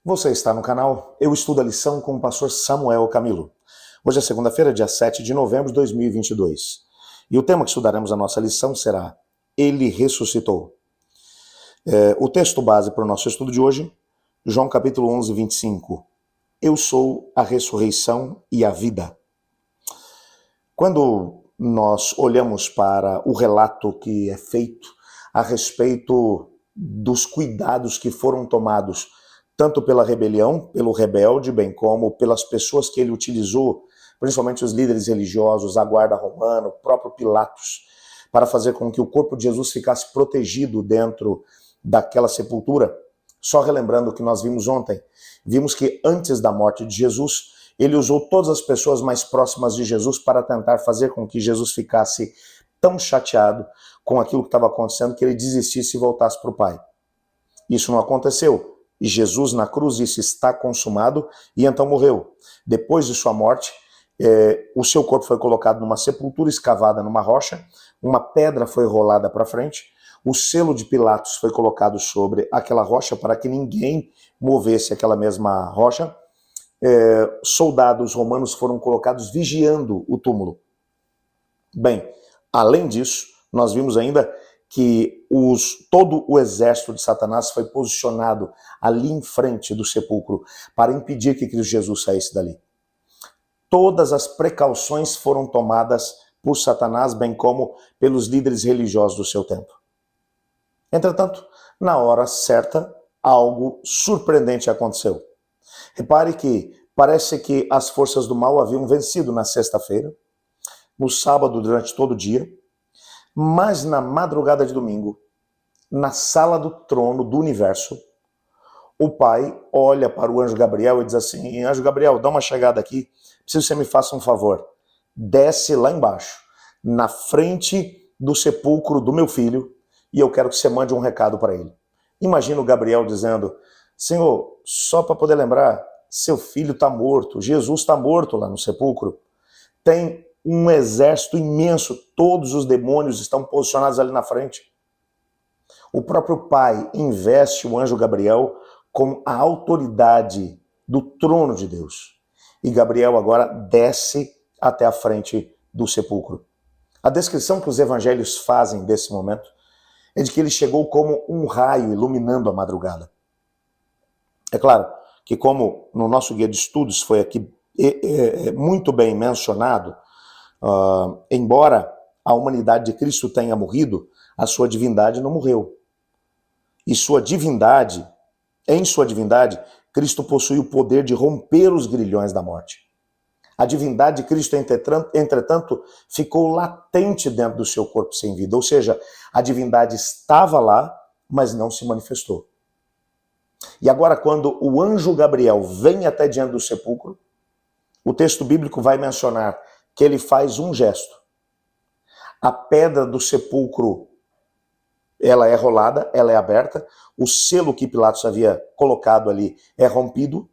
Você está no canal Eu Estudo a Lição com o pastor Samuel Camilo. Hoje é segunda-feira, dia 7 de novembro de 2022. E o tema que estudaremos a nossa lição será Ele ressuscitou. O texto base para o nosso estudo de hoje, João capítulo 11, 25. Eu sou a ressurreição e a vida. Quando nós olhamos para o relato que é feito a respeito dos cuidados que foram tomados tanto pela rebelião, pelo rebelde, bem como pelas pessoas que ele utilizou, principalmente os líderes religiosos, a guarda romana, o próprio Pilatos, para fazer com que o corpo de Jesus ficasse protegido dentro daquela sepultura. Só relembrando o que nós vimos ontem, vimos que antes da morte de Jesus, ele usou todas as pessoas mais próximas de Jesus para tentar fazer com que Jesus ficasse tão chateado com aquilo que estava acontecendo que ele desistisse e voltasse para o Pai. Isso não aconteceu. E Jesus na cruz disse, está consumado, e então morreu. Depois de sua morte, o seu corpo foi colocado numa sepultura escavada numa rocha, uma pedra foi rolada para frente, o selo de Pilatos foi colocado sobre aquela rocha para que ninguém movesse aquela mesma rocha. Soldados romanos foram colocados vigiando o túmulo. Bem, além disso, nós vimos ainda que todo o exército de Satanás foi posicionado ali em frente do sepulcro para impedir que Cristo Jesus saísse dali. Todas as precauções foram tomadas por Satanás, bem como pelos líderes religiosos do seu tempo. Entretanto, na hora certa, algo surpreendente aconteceu. Repare que parece que as forças do mal haviam vencido na sexta-feira, no sábado durante todo o dia, mas na madrugada de domingo, na sala do trono do universo, o Pai olha para o anjo Gabriel e diz assim, anjo Gabriel, dá uma chegada aqui, preciso que você me faça um favor. Desce lá embaixo, na frente do sepulcro do meu filho, e eu quero que você mande um recado para ele. Imagina o Gabriel dizendo, Senhor, só para poder lembrar, seu filho está morto, Jesus está morto lá no sepulcro, tem um exército imenso, todos os demônios estão posicionados ali na frente. O próprio Pai investe o anjo Gabriel com a autoridade do trono de Deus. E Gabriel agora desce até a frente do sepulcro. A descrição que os evangelhos fazem desse momento é de que ele chegou como um raio iluminando a madrugada. É claro que como no nosso guia de estudos foi aqui muito bem mencionado, embora a humanidade de Cristo tenha morrido, a sua divindade não morreu. E em sua divindade, Cristo possui o poder de romper os grilhões da morte. A divindade de Cristo, entretanto, ficou latente dentro do seu corpo sem vida. Ou seja, a divindade estava lá, mas não se manifestou. E agora, quando o anjo Gabriel vem até diante do sepulcro, o texto bíblico vai mencionar que ele faz um gesto. A pedra do sepulcro, ela é rolada, ela é aberta, o selo que Pilatos havia colocado ali é rompido.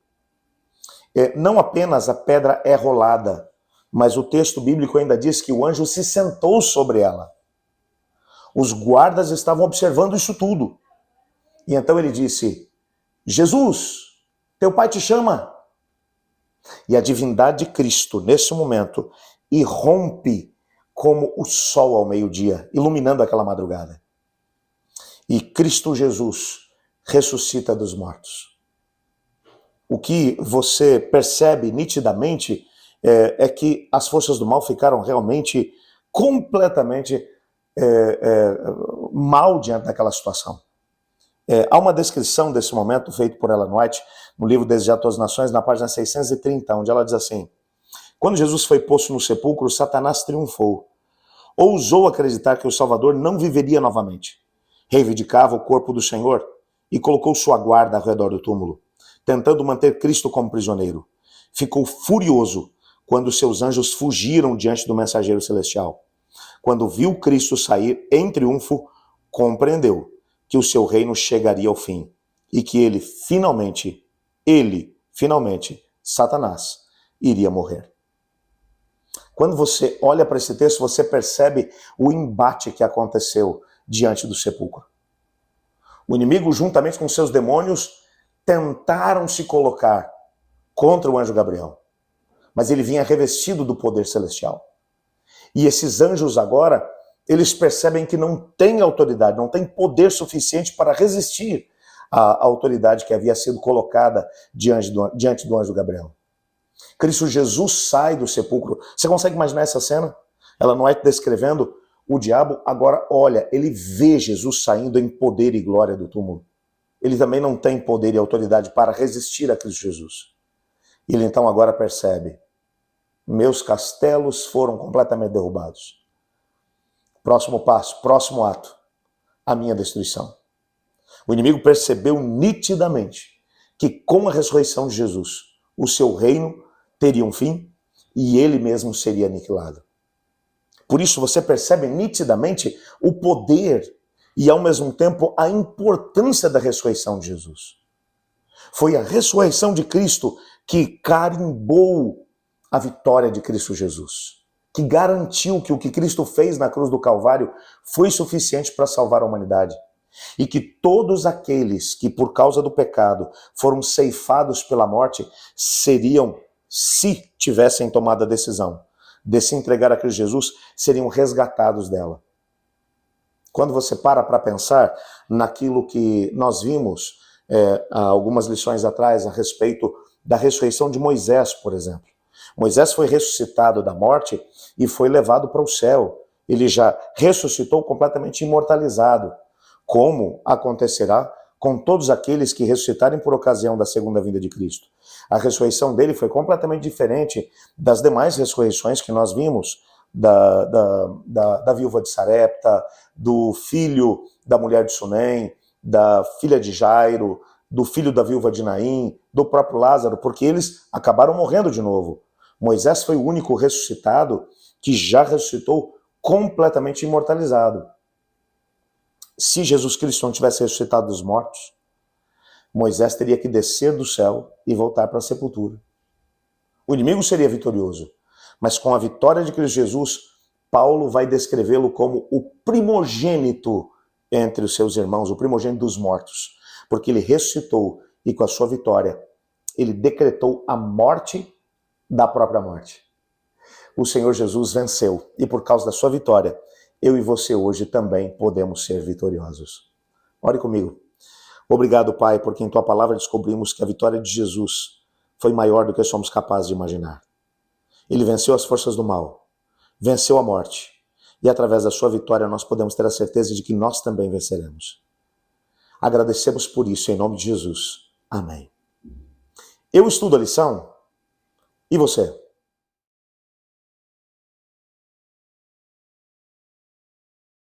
Não apenas a pedra é rolada, mas o texto bíblico ainda diz que o anjo se sentou sobre ela. Os guardas estavam observando isso tudo. E então ele disse, Jesus, teu pai te chama. E a divindade de Cristo, nesse momento, irrompe como o sol ao meio-dia, iluminando aquela madrugada. E Cristo Jesus ressuscita dos mortos. O que você percebe nitidamente é que as forças do mal ficaram realmente completamente mal diante daquela situação. Há uma descrição desse momento feita por Ellen White no livro Desejar Todas as Nações, na página 630, onde ela diz assim, quando Jesus foi posto no sepulcro, Satanás triunfou. Ousou acreditar que o Salvador não viveria novamente. Reivindicava o corpo do Senhor e colocou sua guarda ao redor do túmulo, tentando manter Cristo como prisioneiro. Ficou furioso quando seus anjos fugiram diante do mensageiro celestial. Quando viu Cristo sair em triunfo, compreendeu que o seu reino chegaria ao fim e que ele finalmente, Satanás, iria morrer. Quando você olha para esse texto, você percebe o embate que aconteceu diante do sepulcro. O inimigo, juntamente com seus demônios, tentaram se colocar contra o anjo Gabriel, mas ele vinha revestido do poder celestial. E esses anjos agora, eles percebem que não têm autoridade, não têm poder suficiente para resistir à autoridade que havia sido colocada diante do anjo Gabriel. Cristo Jesus sai do sepulcro. Você consegue imaginar essa cena? Ela não é descrevendo o diabo, agora olha, ele vê Jesus saindo em poder e glória do túmulo. Ele também não tem poder e autoridade para resistir a Cristo Jesus. Ele então agora percebe, meus castelos foram completamente derrubados. Próximo passo, próximo ato, a minha destruição. O inimigo percebeu nitidamente que com a ressurreição de Jesus, o seu reino teria um fim e ele mesmo seria aniquilado. Por isso você percebe nitidamente o poder e ao mesmo tempo a importância da ressurreição de Jesus. Foi a ressurreição de Cristo que carimbou a vitória de Cristo Jesus, que garantiu que o que Cristo fez na cruz do Calvário foi suficiente para salvar a humanidade. E que todos aqueles que por causa do pecado foram ceifados pela morte seriam, se tivessem tomado a decisão de se entregar a Cristo Jesus, seriam resgatados dela. Quando você para pensar naquilo que nós vimos há algumas lições atrás a respeito da ressurreição de Moisés, por exemplo. Moisés foi ressuscitado da morte e foi levado para o céu. Ele já ressuscitou completamente imortalizado, como acontecerá com todos aqueles que ressuscitarem por ocasião da segunda vinda de Cristo. A ressurreição dele foi completamente diferente das demais ressurreições que nós vimos, da viúva de Sarepta, do filho da mulher de Sunem, da filha de Jairo, do filho da viúva de Naim, do próprio Lázaro, porque eles acabaram morrendo de novo. Moisés foi o único ressuscitado que já ressuscitou completamente imortalizado. Se Jesus Cristo não tivesse ressuscitado dos mortos, Moisés teria que descer do céu e voltar para a sepultura. O inimigo seria vitorioso, mas com a vitória de Cristo Jesus, Paulo vai descrevê-lo como o primogênito entre os seus irmãos, o primogênito dos mortos, porque ele ressuscitou e com a sua vitória, ele decretou a morte da própria morte. O Senhor Jesus venceu e por causa da sua vitória, eu e você hoje também podemos ser vitoriosos. Ore comigo. Obrigado, Pai, porque em Tua palavra descobrimos que a vitória de Jesus foi maior do que somos capazes de imaginar. Ele venceu as forças do mal, venceu a morte, e através da sua vitória nós podemos ter a certeza de que nós também venceremos. Agradecemos por isso, em nome de Jesus. Amém. Eu estudo a lição, e você?